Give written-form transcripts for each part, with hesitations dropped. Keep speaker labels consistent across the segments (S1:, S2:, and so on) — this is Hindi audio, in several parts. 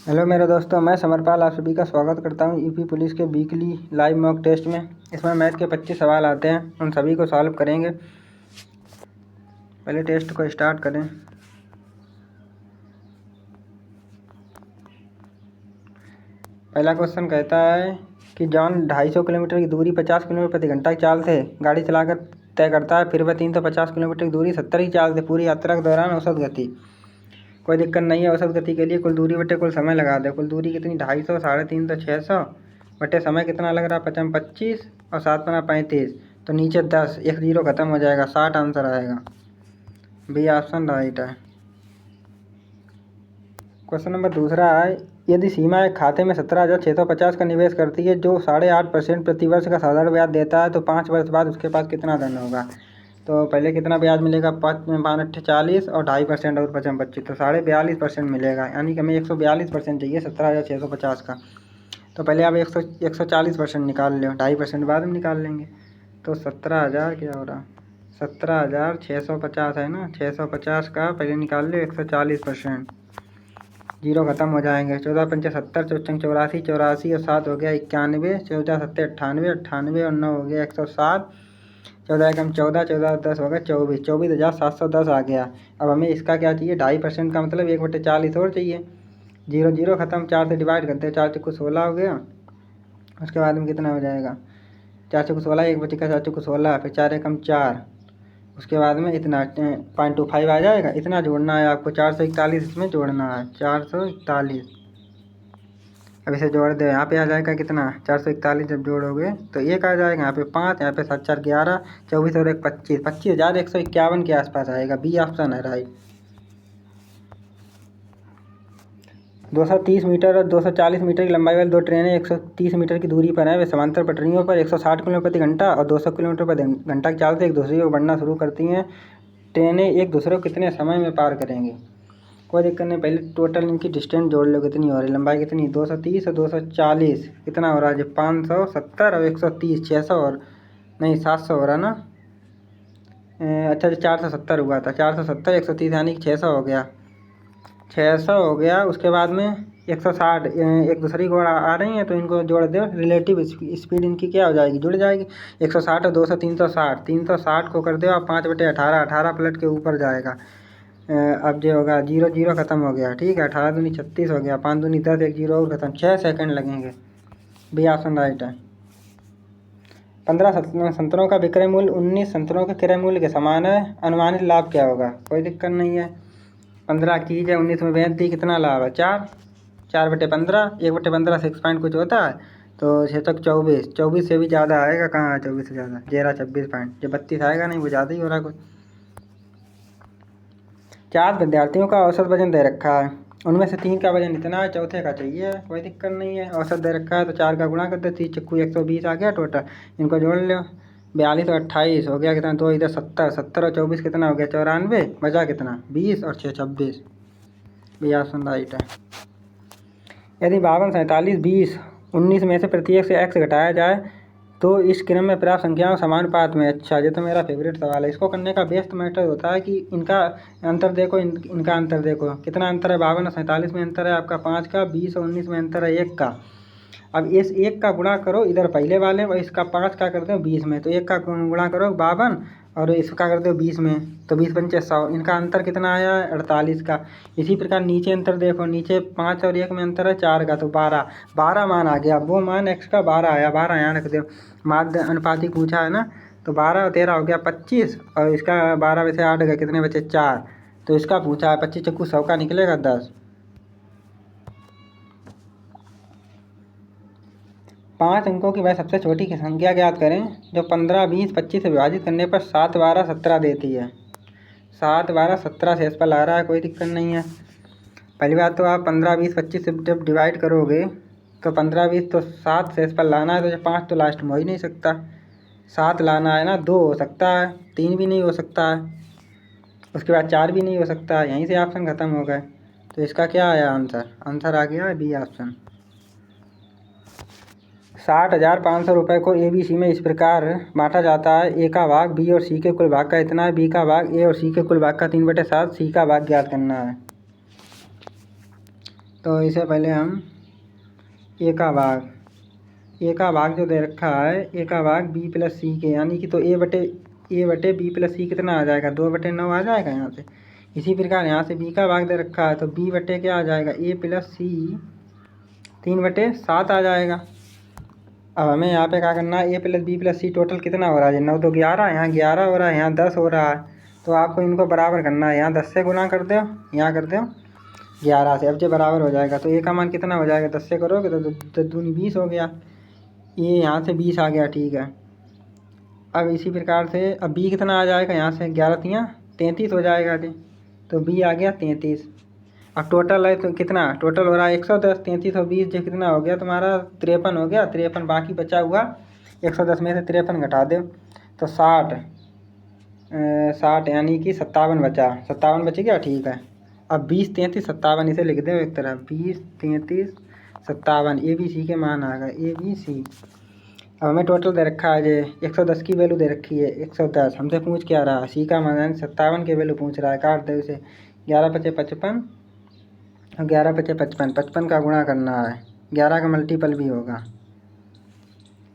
S1: हेलो मेरे दोस्तों, मैं समरपाल आप सभी का स्वागत करता हूं यूपी पुलिस के वीकली लाइव मॉक टेस्ट में। इसमें मैथ के 25 सवाल आते हैं, उन सभी को सॉल्व करेंगे। पहले टेस्ट को स्टार्ट करें। पहला क्वेश्चन कहता है कि जॉन 250 किलोमीटर की दूरी 50 किलोमीटर प्रति घंटा की चाल से गाड़ी चलाकर तय करता है, फिर वह 350 किलोमीटर की दूरी 70 की चाल से पूरी यात्रा के दौरान औसत गति। कोई दिक्कत नहीं है। औसत गति के लिए कुल दूरी बटे कुल समय लगा दे। कुल दूरी कितनी? 250, 350, 600 बटे समय कितना लग रहा है? 25 और 7×35 तो नीचे 10, एक जीरो खत्म हो जाएगा, 60 आंसर आएगा। बी ऑप्शन राइट है। क्वेश्चन नंबर दूसरा है, यदि सीमा एक खाते में 17,650 का निवेश करती है जो 8.5% प्रतिवर्ष का साधारण ब्याज देता है, तो 5 वर्ष बाद उसके पास कितना धन होगा? तो पहले कितना ब्याज मिलेगा? 5 40 और 2.5% और 25 तो 42.5% मिलेगा। यानी कि हमें 142% चाहिए 17,650 का। तो पहले आप 140% निकाल लो, 2.5% बाद में निकाल लेंगे। तो 17,000 क्या हो रहा? 17,650 है ना। 650 का पहले निकाल लो 140%, जीरो खत्म हो जाएंगे। 14 पंचे 70, 54 84, 84 और 7 हो गया 91, 14 7 98, 98 और 9 हो गया 107, 14 एकम 14, 14 10 हो गया 24, 24,710 आ गया। अब हमें इसका क्या चाहिए? 2.5% का मतलब 1/40 और चाहिए। जीरो जीरो खत्म, 4 से डिवाइड करते हैं, 4 चौको 16 हो गया। उसके बाद में कितना हो जाएगा? 4 चौको 16, 1/4 4 चौको 16, फिर 4 एकम 4। उसके बाद में इतना 0.25 आ जाएगा। इतना जोड़ना है आपको, 441 इसमें जोड़ना है, 441। अब इसे जोड़ दे, यहाँ पे आ जाएगा कितना? 441 जब जोड़ोगे तो एक आ जाएगा, यहाँ पे 5, यहाँ पे 7 4 11, 24 और 1 25, 25,151 के आसपास आएगा। बी ऑप्शन है राइट। 230 मीटर और 240 मीटर की लंबाई वाली दो ट्रेनें 130 मीटर की दूरी पर हैं। वे समांतर पटरियों पर 160 किलोमीटर प्रति घंटा और 200 किलोमीटर प्रति घंटा की चाल से एक दूसरे को बढ़ना शुरू करती हैं। ट्रेनें एक दूसरे को कितने समय में पार करेंगी? कोई दिक्कत नहीं, पहले टोटल इनकी डिस्टेंस जोड़ लो, कितनी हो रही? लंबाई कितनी? 230 और 240 कितना हो रहा है जी? 570 और 130, 600 और नहीं 700 हो रहा ना। अच्छा जी, 470 हुआ था, 470 130 यानी कि 600 हो गया। 600 हो गया। उसके बाद में 160 एक दूसरी को आ रही हैं तो इनको जोड़ दो। रिलेटिव स्पीड इनकी क्या हो जाएगी? जुड़ जाएगी। 160 और 200 360, 360 को कर दो आप 5/18, 18 पलट के ऊपर जाएगा। अब जो होगा जीरो जीरो खत्म हो गया, ठीक है। 18 दूनी 36 हो गया, 5 दूनी 10, एक जीरो और खत्म, 6 सेकंड लगेंगे। बी ऑप्शन राइट है। 15 संतरों का विक्रय मूल्य 19 संतरों के क्रय मूल्य के समान है, अनुमानित लाभ क्या होगा? कोई दिक्कत नहीं है। 15 की है 19 में बेच दी, कितना लाभ है? 4, 4/15, 1/15 6 पॉइंट कुछ होता है तो 6 तक 24, 24 से भी ज़्यादा आएगा। कहाँ है 24 से ज़्यादा? 26 पॉइंट, जो 32 आएगा नहीं वो ज़्यादा ही हो रहा है कुछ। 4 विद्यार्थियों का औसत वजन दे रखा है, उनमें से 3 का वजन इतना है, चौथे का चाहिए। कोई दिक्कत नहीं है। औसत दे रखा है तो 4 का गुणा कर दो, 30 चक्कू 120 आ गया टोटल। इनको जोड़ लो, 42 और 28 हो गया कितना? 2 इधर 70, 70 और 24 कितना हो गया? 94, बचा कितना? 20 और 6 26। बी ऑप्शन राइट है। यदि 52 47 20 19 में से प्रत्येक से x घटाया जाए तो इस क्रम में प्राप्त संख्याओं समानुपात में। अच्छा, ये तो मेरा फेवरेट सवाल है। इसको करने का बेस्ट मैटर होता है कि इनका अंतर देखो, इनका अंतर देखो कितना अंतर है। 52 और 47 में अंतर है आपका 5 का, 20 और 19 में अंतर है 1 का। अब इस 1 का गुणा करो इधर पहले वाले और इसका 5 का कर दो 20 में, तो 1 का गुणा करो 52 और इसका कर दो 20 में, तो 20 पंचे 100। इनका अंतर कितना आया है? 48 का। इसी प्रकार नीचे अंतर देखो, नीचे 5 और 1 में अंतर है 4 का, तो 12, 12 मान आ गया। वो मान x का 12 आया, 12 यहाँ रख दो। माध्य अनुपाती पूछा है ना, तो 12 और 13 हो गया 25 और इसका 12 में से 8 गए, कितने बचे? 4। तो इसका पूछा है 25 चक्कू 100 का निकलेगा 10। 5 अंकों की वह सबसे छोटी की संख्या ज्ञात करें जो 15 20 25 से विभाजित करने पर 7 12 17 देती है। 7 12 17 शेष पर ला रहा है, कोई दिक्कत नहीं है। पहली बात तो आप 15 20 25 से जब डिवाइड करोगे तो 15 20 तो 7 शेष पर लाना है, तो 5 तो लास्ट में हो ही नहीं सकता। 7 लाना है ना, 2 हो सकता है, 3 भी नहीं हो सकता है, उसके बाद 4 भी नहीं हो सकता है। यहीं से ऑप्शन ख़त्म हो गए। तो इसका क्या आया आंसर? आंसर आ गया बी ऑप्शन। 60,500 रुपये को ABC में इस प्रकार बांटा जाता है। ए का भाग बी और सी के कुल भाग का इतना है, बी का भाग ए और सी के कुल भाग का 3/7, सी का भाग ज्ञात करना है। तो इसे पहले हम ए का भाग जो दे रखा है, ए का भाग बी प्लस सी के, यानी कि तो ए बटे बी प्लस सी कितना आ जाएगा, 2/9 आ जाएगा यहाँ से। इसी प्रकार यहाँ से बी का भाग दे रखा है तो बी बटे क्या आ जाएगा, ए प्लस सी 3/7 आ जाएगा। अब हमें यहाँ पे क्या करना है, ए प्लस बी प्लस सी टोटल कितना हो रहा है, 9 तो 11, यहाँ 11 हो रहा है, यहाँ 10 हो रहा है। तो आपको इनको बराबर करना है, यहाँ 10 से गुना कर दो, यहाँ कर दो 11 से। अब जो बराबर हो जाएगा तो ए का मान कितना हो जाएगा, 10 से करोगे तो 10 दूनी 20 हो गया, ये यहाँ से 20 आ गया, ठीक है। अब इसी प्रकार से अब बी कितना आ जाएगा, यहाँ से 11 × 33 हो जाएगा जी, तो बी आ गया 33। अब टोटल है तो कितना टोटल हो रहा है, 110, 33 और 20 जो कितना हो गया तुम्हारा 53 हो गया, 53 बाकी बचा हुआ 110 में से 53 घटा दो तो 60 यानी कि 57 बचा, 57 बच गया, ठीक है। अब 20, 33, 57 इसे लिख दो एक तरफ, 20, 33, 57 ए बी सी के मान आ गए, ए बी सी। अब हमें टोटल दे रखा है जे 110 की वैल्यू दे रखी है, 110 हमसे पूछ क्या रहा, सी का मान 57 की वैल्यू पूछ रहा है, काट दे उसे, 11 × 5 = 55 और 11 × 5 = 55, 55 का गुणा करना है, 11 का मल्टीपल भी होगा,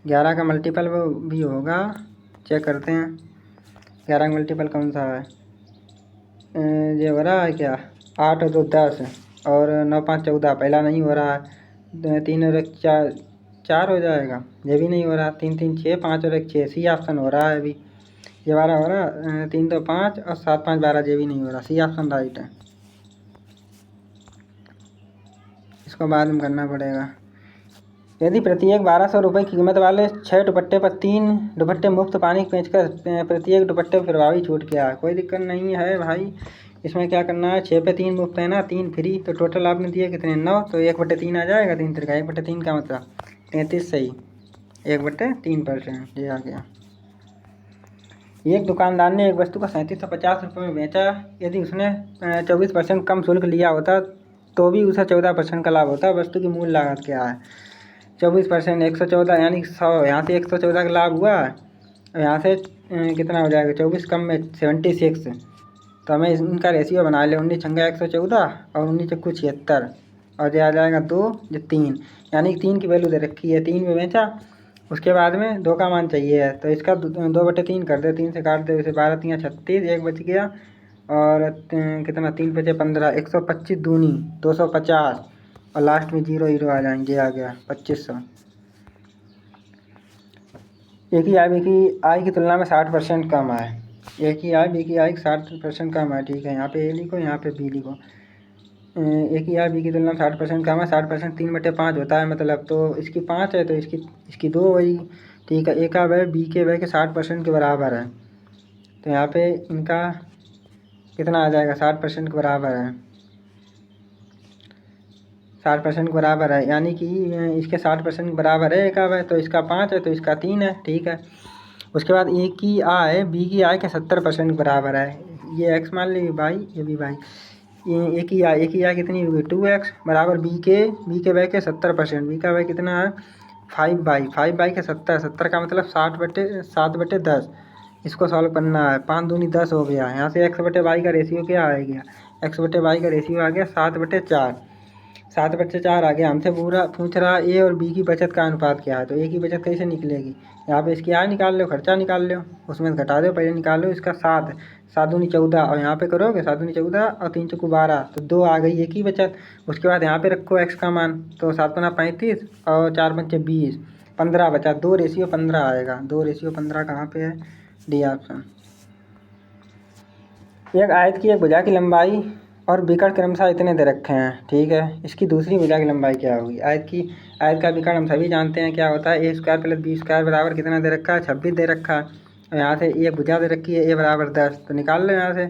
S1: 11 का मल्टीपल भी होगा, चेक करते हैं 11 का मल्टीपल कौन सा है, ये हो रहा है क्या, 8 और 2 10 और 9 5 14, पहला नहीं हो रहा है, 3 और 1 4 हो जाएगा, ये भी नहीं हो रहा, 3 3 6, 5 और 1 6, सी ऑप्शन हो रहा है अभी, ये 12 हो रहा, 3 2 5 और 7 5 12, ये भी नहीं हो रहा, सी ऑप्शन राइट है। इसको बाद में करना पड़ेगा। यदि प्रत्येक 1200 रुपये की कीमत वाले 6 दुपट्टे पर 3 दुपट्टे मुफ्त पानी बेचकर प्रत्येक दुपट्टे पर प्रभावी छूट क्या है, कोई दिक्कत नहीं है भाई, इसमें क्या करना है, 6 पे 3 मुफ्त है ना, 3 फ्री, तो टोटल आपने दिए कितने 9, तो 1/3 आ जाएगा, 3 3 1/3 का मतलब 33 सही, 1/3% ये आ गया। एक दुकानदार ने एक वस्तु को 3750 रुपये में बेचा, यदि उसने 24% कम शुल्क लिया होता तो भी उसे 14% का लाभ होता, वस्तु की मूल लागत क्या है, 24% 114 यानी 100, यहाँ से 114 का लाभ हुआ और यहाँ से कितना हो जाएगा, 24 कम में 76, तो हमें इनका रेशियो बना ले, 19 × 114 और 19 × 76 और ये आ जाएगा 2, ये 3, यानी 3 की वैल्यू दे रखी है, 3 में बेचा, उसके बाद में 2 का मान चाहिए है, तो इसका 2/3 कर दे, 3 से काट दे उसे, 12 × 3 = 36, 1 बच गया और कितना 3 × 5 = 15, 125 दूनी 250 और लास्ट में 0 0 आ जाएंगे, आ गया 2500। एक ही आय बी की आय की तुलना में 60% कम है, एक ही आय बी की आय 60% कम है, ठीक है, यहाँ पे ए लिखो, यहाँ पे बी लिखो, एक ही आय बी की तुलना में 60% कम है, 60% 3/5 होता है, मतलब तो इसकी 5 है तो इसकी 2 होगी, ठीक है। ए का वह बी के वह के 60% के बराबर है, तो यहाँ पे इनका कितना आ जाएगा, 60% के बराबर है, 60% के बराबर है, यानी कि इसके 60% के बराबर है ए का वह, तो इसका 5 है तो इसका 3 है, ठीक है। उसके बाद ए की आय बी की आय के 70% के बराबर है, ये एक्स मान लीजिए भाई, ये भी भाई, ये ए की आय कितनी होगी 2x बराबर बी के वह के 70%, बी का वह कितना है 5/5 के 70 का मतलब 7/10, इसको सॉल्व करना है, 5 दूनी 10 हो गया, यहाँ से x/y का रेशियो क्या आ गया, x/y का रेशियो आ गया 7/4, 7/4 आ गया। हमसे पूरा पूछ रहा ए और बी की बचत का अनुपात क्या है, तो ए की बचत कैसे निकलेगी, यहाँ पे इसकी आय निकाल लो, खर्चा निकाल लो, उसमें से घटा दो, पहले निकालो इसका 7, 7 दूनी 14 और यहाँ पे करोगे 7 दूनी 14 और 3 चौको 12, तो 2 आ गई एक ही बचत। उसके बाद यहाँ पे रखो x का मान, तो 7 × 35 और 4 × 5 = 20, 15 बचा, 2:15 आएगा, 2:15 कहाँ पे है, डी ऑप्शन। एक आयत की एक भुजा की लंबाई और विकर्ण क्रमशः इतने दे रखे हैं, ठीक है, इसकी दूसरी भुजा की लंबाई क्या होगी, आयत का विकर्ण हम सभी जानते हैं क्या होता है, a² + b² बराबर कितना दे रखा है 26 दे रखा है, और यहाँ से एक भुजा दे रखी है a बराबर 10, तो निकाल लो यहाँ से,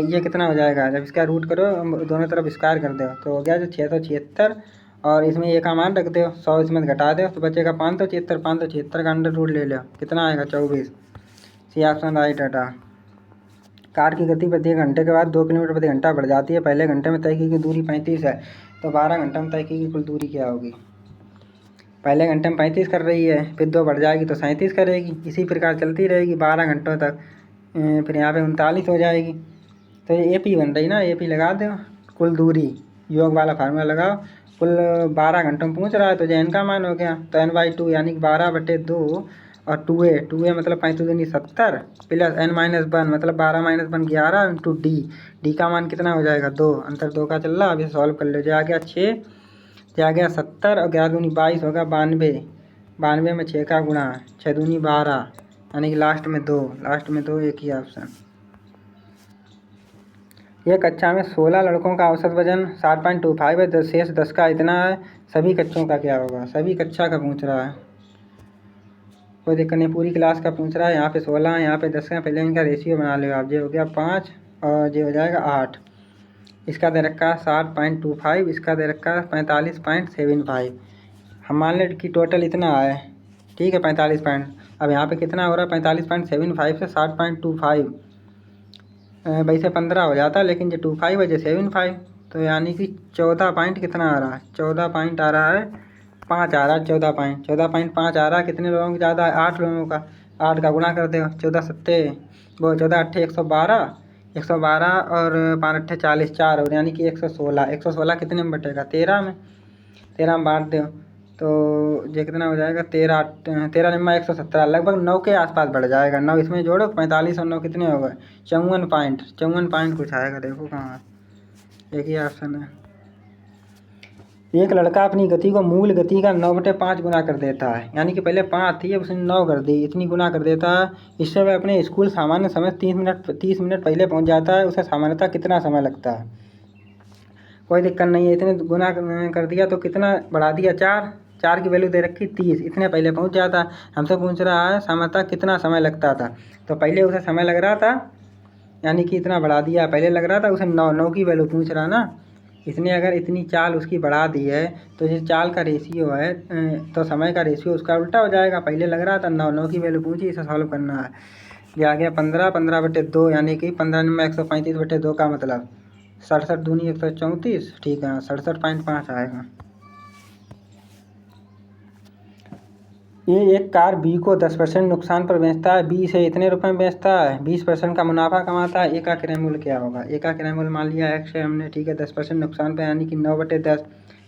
S1: ये कितना हो जाएगा, जब इसका रूट करो दोनों तरफ स्क्वायर कर दो तो हो गया जो 676 और इसमें a का मान रख दो, 100 इसमें घटा दो तो बचेगा 576, 576 का अंडर रूट ले लो, कितना आएगा 24, सी ऑप्शन राइट हटा। कार की गति प्रति घंटे के बाद 2 किलोमीटर प्रति घंटा बढ़ जाती है, पहले घंटे में तय की गई दूरी 35 है, तो 12 घंटे में तय की गई कुल दूरी क्या होगी, पहले घंटे में 35 कर रही है, फिर 2 बढ़ जाएगी तो 37 करेगी, इसी प्रकार चलती रहेगी 12 घंटों तक, फिर यहाँ पे 39 हो जाएगी, तो ये AP बन रही ना, AP लगा दो, कुल दूरी योग वाला फार्मूला लगाओ। कुल 12 घंटों में पूछ रहा है तो जो n का मान हो गया तो n/2 यानी कि 12/2 और 2a मतलब 35 दूनी 70 प्लस n-1 मतलब 12-1 11 इंटू डी का मान कितना हो जाएगा 2, अंतर 2 का चल रहा। अभी सॉल्व कर लो। जो आ गया 6, जो आ गया 70 और 11 दूनी 22 होगा 92। 92 में 6 का गुणा, 6 दूनी 12 यानी कि लास्ट में 2 एक ही ऑप्शन। ये कक्षा में 16 लड़कों का औसत वजन 60.25 है, शेष 10 का इतना है। सभी कक्षों का क्या होगा? सभी कक्षा का पूछ रहा है, कोई दिक्कत नहीं। पूरी क्लास का पूछ रहा है। यहाँ पे 16 है, यहाँ पे 10 है। पहले इनका रेशियो बना लो आप। ये हो गया 5 और ये हो जाएगा 8। इसका दे रखा है 60.25, इसका दे रखा है 45.75। हम मान लें कि टोटल इतना है, ठीक है 45 पॉइंट। अब यहाँ पे कितना हो रहा है 45.75 से 60.25 वैसे 15 हो जाता, लेकिन जो 25 है जो 75, तो यानी कि 14 पॉइंट कितना आ रहा है? 14 पॉइंट आ रहा है 5 आ रहा है। 14.5 आ रहा है। कितने लोगों का ज़्यादा है? 8 लोगों का। 8 का गुणा कर दो। 14 सत्ते वो 14 अट्ठे 112 और 5 अट्ठे 40, 4 और यानी कि 116। 116 कितने में बटेगा? 13 में। 13 में बांट दो तो ये कितना हो जाएगा? 13 निम्मा 117, लगभग 9 के आसपास बढ़ जाएगा। 9 इसमें जोड़ो, 45 और 9 कितने हो गए? 54 पॉइंट कुछ आएगा। देखो कहाँ है, एक ही ऑप्शन है। एक लड़का अपनी गति को मूल गति का 9/5 गुना कर देता है, यानी कि पहले 5 थी अब उसने 9 कर दी, इतनी गुना कर देता है। इससे वह अपने स्कूल सामान्य समय 30 मिनट पहले पहुंच जाता है। उसे सामान्यतः कितना समय लगता है? कोई दिक्कत नहीं है। इतने गुना कर दिया तो कितना बढ़ा दिया? 4 की वैल्यू दे रखी 30, इतने पहले पहुंच जाता। हमसे पूछ रहा है सामान्यतः कितना समय लगता था, तो पहले उसे समय लग रहा था यानी कि इतना बढ़ा दिया। पहले लग रहा था उसे 9 की वैल्यू पूछ रहा ना, इसने अगर इतनी चाल उसकी बढ़ा दी है तो ये चाल का रेशियो है तो समय का रेशियो उसका उल्टा हो जाएगा। पहले लग रहा था 9 की वैल्यू पूछी, इसे सॉल्व करना है। ये आ गया 15/2 यानी कि 15 में 135/2 का मतलब 67 दूनी 134, ठीक है 67.5 आएगा। ये एक कार बी को 10% नुकसान पर बेचता है। बी से इतने रुपए में बेचता है, 20% का मुनाफा कमाता है। ए का क्रय मूल्य क्या होगा? ए का क्रय मूल्य मान लिया एक्स है हमने, ठीक है 10% नुकसान पर यानी कि 9/10,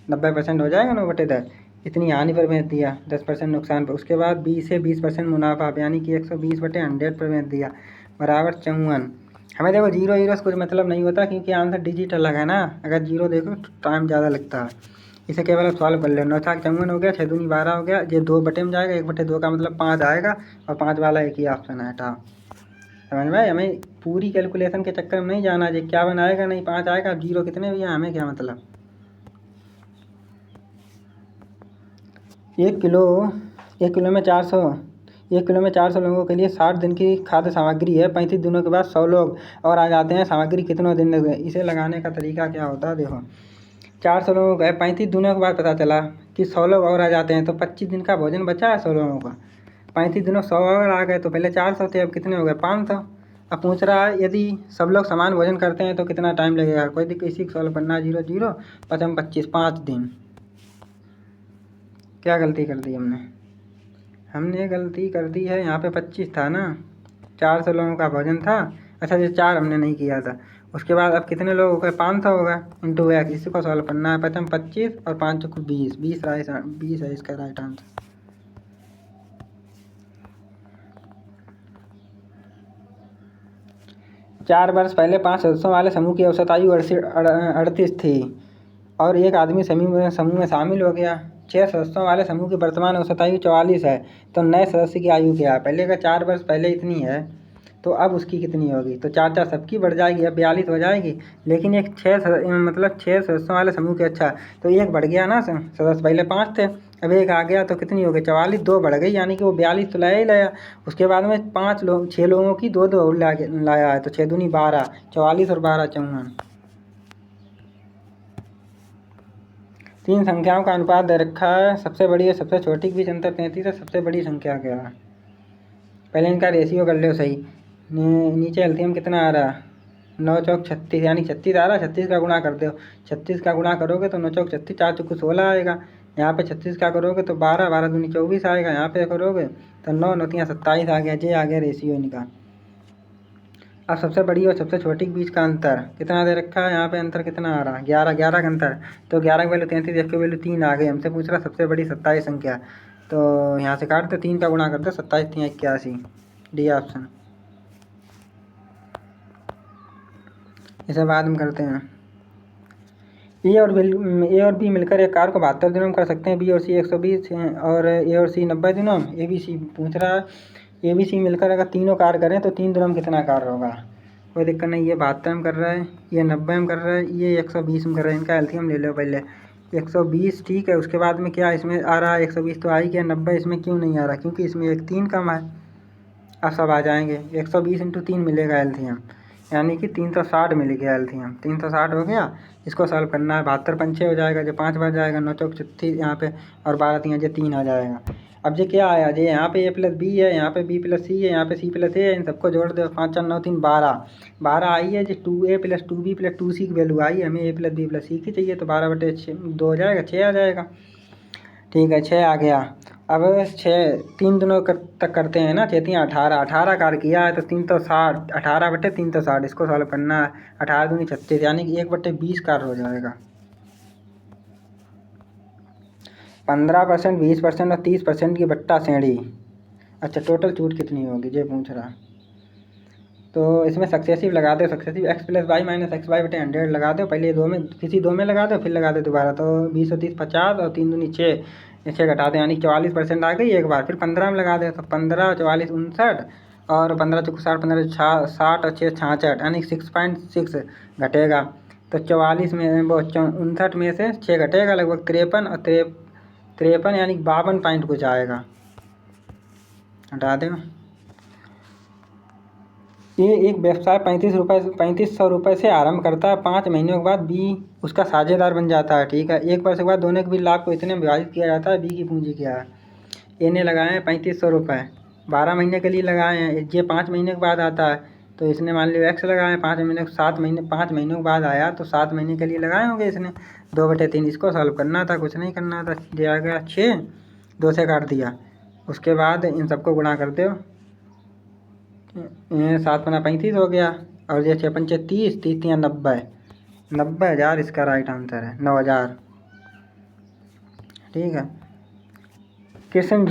S1: 90% हो जाएगा 9/10। इतनी हानि पर बेच दिया 10% नुकसान पर। उसके बाद बी से 20% मुनाफा यानी कि 120/100 पर बेच दिया बराबर 54। हमें देखो जीरो हीरो से कुछ मतलब नहीं होता क्योंकि आंसर डिजिट अलग है ना। अगर जीरो देखो तो टाइम ज़्यादा लगता है। इसे केवल आप सॉल्व कर लो। 9 4 54 हो गया, 6 दूनी 12 हो गया। ये 2 बटे में जाएगा, 1/2 का मतलब 5 आएगा और 5 वाला एक ही ऑप्शन है, हटाओ। समझ में? हमें पूरी कैलकुलेशन के चक्कर में नहीं जाना। ये क्या बनाएगा? नहीं 5 आएगा। जीरो कितने भी हैं हमें क्या मतलब। 1 किलो 1 किलो में 400 1 किलो में 400 लोगों के लिए 60 दिन की खाद्य सामग्री है। 35 दिनों के बाद 100 लोग और आ जाते हैं। सामग्री कितनों दिन लगे? इसे लगाने का तरीका क्या होता है? देखो 400 लोगों का है, 35 दिनों के बाद पता चला कि 100 लोग और आ जाते हैं तो 25 दिन का भोजन बचा है 100 लोगों का। 35 दिनों 100 और आ गए तो पहले 400 थे, अब कितने हो गए? 500। अब पूछ रहा है यदि सब लोग समान भोजन करते हैं तो कितना टाइम लगेगा? कोई दिक्कत, इसी को सॉल्व करना है। 0 0 पचम 25, 5 दिन। क्या गलती कर दी हमने गलती कर दी है। यहाँ पे 25 था ना, 400 लोगों का भोजन था। अच्छा ये 4 हमने नहीं किया था। उसके बाद अब कितने लोग हो गए? 500 होगा इंटू एक्स। इसी को सॉल्व करना है। पचम 25 और 5 चौको 20, 20 है इसका राइट आंसर। चार वर्ष पहले 5 सदस्यों वाले समूह की औसत आयु 38 थी और एक आदमी समूह में शामिल हो गया। 6 सदस्यों वाले समूह की वर्तमान औसत आयु 44 है, तो नए सदस्य की आयु क्या है? पहले का 4 वर्ष पहले इतनी है तो अब उसकी कितनी होगी? तो 4 सबकी बढ़ जाएगी, अब 42 हो जाएगी। लेकिन एक 6 सदस्यों वाले समूह के, अच्छा तो एक बढ़ गया ना सदस्य, पहले 5 थे अब एक आ गया तो कितनी हो गई? 44, 2 बढ़ गई यानी कि वो 42 तो लाया ही लाया। उसके बाद में 6 लोगों की 2 2 लाया है तो 6 दूनी 12, 44 और 12 54। 3 संख्याओं का अनुपात दे रखा है, सबसे बड़ी और सबसे छोटी के बीच अंतर 33 है। सबसे बड़ी संख्या क्या है? पहले इनका रेशियो कर लो सही। नीचे एलसीएम कितना आ रहा? 9 चौक 36 यानी 36 आ रहा है। 36 का गुणा कर दो। 36 का गुणा करोगे तो 9 चौक 36, 4 चौको 16 आएगा। यहाँ पे 36 का करोगे तो 12, 12 दूनी 24 आएगा। यहाँ पे करोगे तो 9 9 3 27 आ गया। ये आ गया रेशियो इनका। अब सबसे बड़ी और सबसे छोटी के बीच का अंतर कितना दे रखा है, यहाँ पे अंतर कितना आ रहा है 11, 11 का अंतर। तो 11 की वैल्यू 33, f की वैल्यू 3 आ गई। हमसे पूछ रहा सबसे बड़ी 27 संख्या, तो यहाँ से काट दो, 3 का गुणा कर दो, 27 3 81, डी ऑप्शन। इसे बाद में करते हैं। ए और बी मिलकर एक कार को 72 दिनों में कर सकते हैं। बी और सी 120 और ए और सी 90 दिनों में। ए बी सी पूछ रहा है, ए बी सी मिलकर अगर तीनों कार करें तो 3 दिनों में कितना कार होगा। कोई दिक्कत नहीं, ये 72 में कर रहा है, ये 90 में कर रहा है, ये 120 में कर रहा है। इनका एलसीएम ले लो पहले। 120 ठीक है, उसके बाद में क्या इसमें आ रहा है 120 तो आ ही गया, 90 इसमें क्यों नहीं आ रहा, क्योंकि इसमें एक 3 कम है। अब सब आ जाएंगे, 120 इंटू 3 मिलेगा एलसीएम, यानी कि 360 मिल गया एलसीएम। 360 हो गया, इसको सॉल्व करना है। 72 पंचे हो जाएगा, जो 5 बार जाएगा, 9 चौक 36 यहाँ पे, और 12 3 जो 3 आ जाएगा। अब ये क्या आया, ये यहाँ पे ए प्लस बी है, यहाँ पे बी प्लस सी है, यहाँ पे सी प्लस ए है, इन सबको जोड़ दो। 5 4 9 3 12, 12 आई है। जो 2a plus 2b plus 2c की वैल्यू आई है, हमें ए प्लस बी प्लस सी की चाहिए, तो 12/2 हो जाएगा, 6 आ जाएगा। ठीक है, 6 आ गया। अब 6 3 दिनों तक करते हैं ना, 6 3 18, 18 कार किया है तो 360, 18/360 इसको सॉल्व करना है। 18 दूनी 36, यानी कि 1/20 कार हो जाएगा। 15%, 20% और 30% की बट्टा श्रेणी। अच्छा, टोटल छूट कितनी होगी ये पूछ रहा। तो इसमें सक्सेसिव लगा दो, successive x plus y minus x y बटे 100 लगा दो। पहले दो में, किसी दो में लगा दो, फिर लगा दो दोबारा। तो 20 और 30 50 और 3 दूनी 6, 6 घटा दो, यानी 44% आ गई एक बार। फिर 15 में लगा दो, तो 15 और 44 59, और 15 चौक 60, 15 60 और 6 66, यानी 6.6 घटेगा। तो 44 में वो 59 में से 6 घटेगा, लगभग 53 और 53, यानी 52 पॉइंट कुछ आएगा। हटा दो। ये एक व्यवसाय 3500 रुपये से आरंभ करता है। 5 महीनों के बाद बी उसका साझेदार बन जाता है। ठीक है, 1 वर्ष के बाद दोनों के भी लाभ को इतने में विभाजित किया जाता है। बी की पूंजी क्या है, ए ने लगाए हैं 3500 रुपये, 12 महीने के लिए लगाए हैं। ये 5 महीने के बाद आता है, तो इसने मान लिया एक्स लगाए 5 महीने, 7 महीने, 5 महीनों के बाद आया तो 7 महीने के लिए लगाए होंगे इसने। 2/3 इसको सॉल्व करना था, कुछ नहीं करना था। दिया गया 6, 2 से काट दिया। उसके बाद इन सबको गुणा कर दो, 7 पंजा 35 हो गया, और ये 6 पंचे 30, 30 या 90, 90,000 इसका राइट आंसर है, 9,000। ठीक है। कृष्ण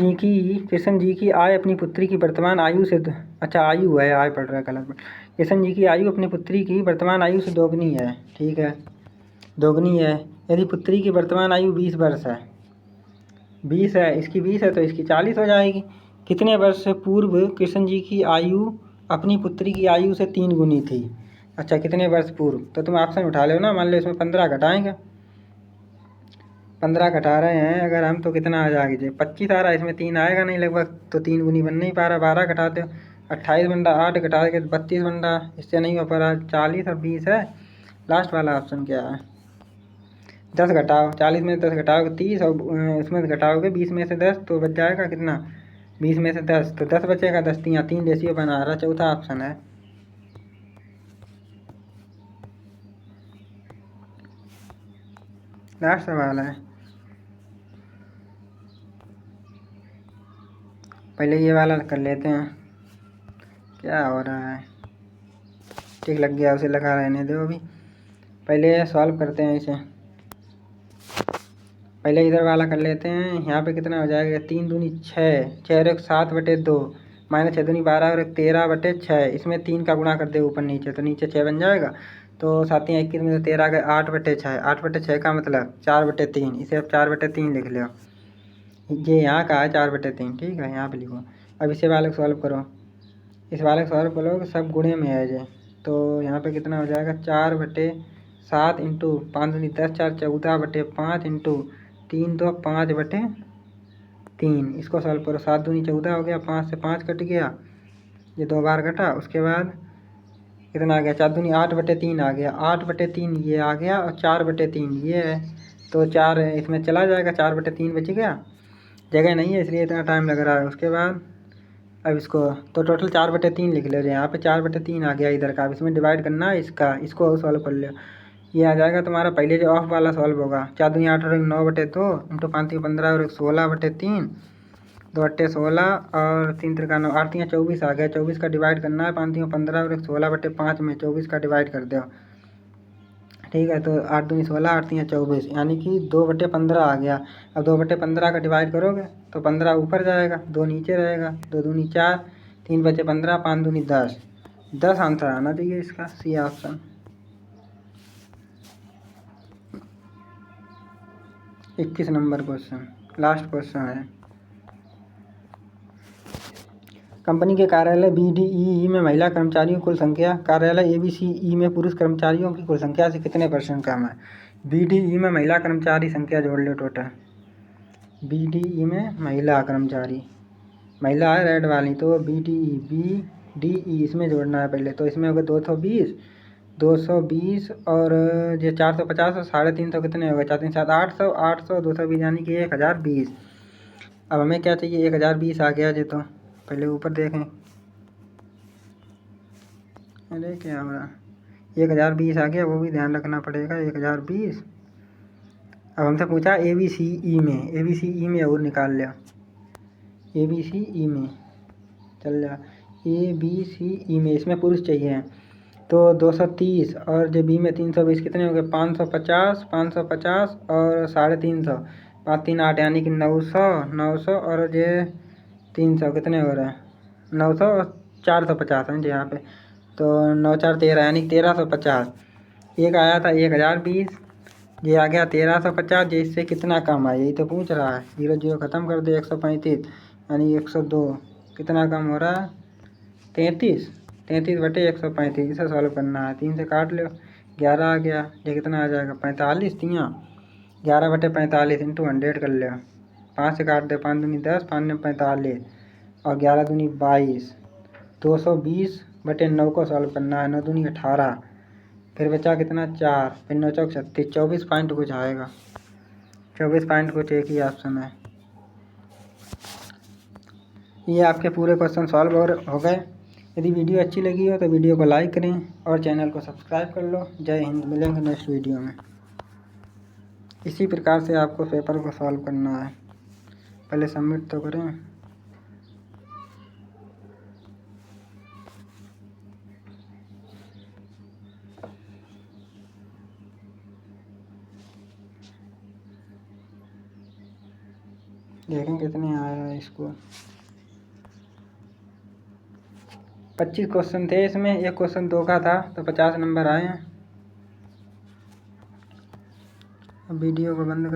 S1: जी की आय अपनी पुत्री की वर्तमान आयु से, अच्छा आयु है, आय पढ़ रहा है गलत। कृष्ण जी की आयु अपनी पुत्री की वर्तमान आयु से दोगुनी है। ठीक है, दोगुनी है। यदि पुत्री की वर्तमान आयु 20 वर्ष है, 20 है, इसकी 20 है, तो इसकी 40 हो जाएगी। कितने वर्ष पूर्व कृष्ण जी की आयु अपनी पुत्री की आयु से 3 गुनी थी। अच्छा, कितने वर्ष पूर्व, तो तुम ऑप्शन उठा लो ना। मान लो इसमें 15 घटाएंगे, 15 घटा रहे हैं अगर हम, तो कितना आ जाएगा, 25 आ रहा है, इसमें 3 आएगा नहीं लगभग, तो 3 गुनी बन नहीं पा रहा। 12 घटाते हो, 28 बन रहा, 8 घटा के 32 बन रहा, इससे नहीं हो पा रहा। 40 और 20 है, लास्ट वाला ऑप्शन क्या है। 10 घटाओ, 40 में 10 घटाओगे 30, और इसमें घटाओगे 20 में से 10, तो बच जाएगा कितना, 20 में से 10, तो 10 बचेगा। 10 3 3 रेशियो बना रहा, चौथा ऑप्शन है। लास्ट सवाल है, पहले ये वाला कर लेते हैं। क्या हो रहा है, ठीक लग गया, उसे लगा रहने दो। अभी पहले सॉल्व करते हैं इसे, पहले इधर वाला कर लेते हैं। यहाँ पे कितना हो जाएगा, 3 दूनी 6, 6 और 1 7/2, माइनस 6 दूनी 12 और 1 13/6। इसमें 3 का गुणा कर दे ऊपर नीचे, तो नीचे 6 बन जाएगा। तो 7 या 21 में से 13 गए, 8/6, 8/6 का मतलब 4/3। इसे अब 4/3 लिख लो। ये यहाँ का है 4/3, ठीक है, यहाँ पे लिखो। अब इसे वाले को सॉल्व करो, इस वाले को सॉल्व करो, सब गुणे में है ये। तो यहाँ पे कितना हो जाएगा, 4/7 इंटू 5 दूनी 10, 4 14/5 इंटू 3 2 5/3। इसको सॉल्व करो, 7 दूनी 14 हो गया, 5 से 5 कट गया, ये 2 बार कटा। उसके बाद कितना आ गया, 4 दूनी 8/3 आ गया, 8/3 ये आ गया, और 4/3 ये है। तो 4 इसमें चला जाएगा, 4/3 बच गया, जगह नहीं है इसलिए इतना टाइम लग रहा है। उसके बाद अब इसको, तो टोटल 4/3 लिख लो। यहाँ पे 4/3 आ गया इधर का। अब इसमें डिवाइड करना है इसका, इसको सॉल्व कर लो। ये आ जाएगा तुम्हारा, पहले जो ऑफ वाला सॉल्व होगा, 4 दूनी 8 और 9/2 इंटू 5 3 15 और 16/3 2 अट्टे 16 और 3 त्रिका 9, 8 तियाँ 24 आ गया। 24 का डिवाइड करना है, 5 तियाँ 15 और 16/5 में 24 का डिवाइड कर दो। ठीक है, तो 8 दूनी 16, 8 तियाँ 24, यानी कि 2/15 आ गया। अब 2/15 का डिवाइड करोगे तो 15 ऊपर जाएगा, 2 नीचे रहेगा, 2 दूनी 4, 3 बचे 15, 5 दूनी 10। 10 आंसर आना चाहिए इसका, C option. 21 number question, last question है। कंपनी के कार्यालय BDE में महिला कर्मचारियों की कुल संख्या कार्यालय ABCE में पुरुष कर्मचारियों की कुल संख्या से कितने % कम है? BDE में महिला कर्मचारी संख्या जोड़ लो टोटल। BDE में महिला कर्मचारी, महिला है रेड वाली, तो BDE इसमें जोड़ना है पहले। तो इसमें होगा 220 और ये 450 और 350 कितने हो गए? 4 3 7 800, 800 220 यानी कि 1020। अब हमें क्या चाहिए? 1020 आ गया जी। तो पहले ऊपर देखें, अरे क्या हो रहा, 1020 आ गया, वो भी ध्यान रखना पड़ेगा। 1020। अब हमसे पूछा ABCE में और निकाल लिया। ABCE में चल जा, ABCE में इसमें पुरुष चाहिए, तो 230 और जो बी में 320 कितने हो गए? 550 और 350, 5 3 8 यानी कि 900 और ये 300 कितने हो रहे हैं? 900 और 450 है जी यहाँ पे, तो 9 4 13 यानी 1350। एक आया था 1020, ये आ गया 1350। ये इससे कितना कम है यही तो पूछ रहा है। 0 0 ख़त्म कर दे, 135 यानी 102 कितना कम हो रहा है? 33/135। इसे सॉल्व करना है, 3 से काट लो, 11 आ गया। ये कितना आ जाएगा? 45 तियाँ 11/45 इंटू 100 कर लो। 5 से काट दे, 5 दूनी 10, 5 ने 45 और 11 दूनी 22। 220/9 को सॉल्व करना है, 9 दूनी 18, फिर बचा कितना? 4, फिर 9 चौक 36, 24 पॉइंट कुछ आएगा। 24 पॉइंट कुछ एक ही ऑप्शन है। ये आपके पूरे क्वेश्चन सॉल्व हो गए। यदि वीडियो अच्छी लगी हो तो वीडियो को लाइक करें और चैनल को सब्सक्राइब कर लो। जय हिंद, मिलेंगे नेक्स्ट वीडियो में। इसी प्रकार से आपको पेपर को सॉल्व करना है। पहले सबमिट तो करें। देखें कितने आया है इसको। 25 क्वेश्चन थे इसमें, एक क्वेश्चन 2 का था तो 50 नंबर आए हैं। अब वीडियो को बंद कर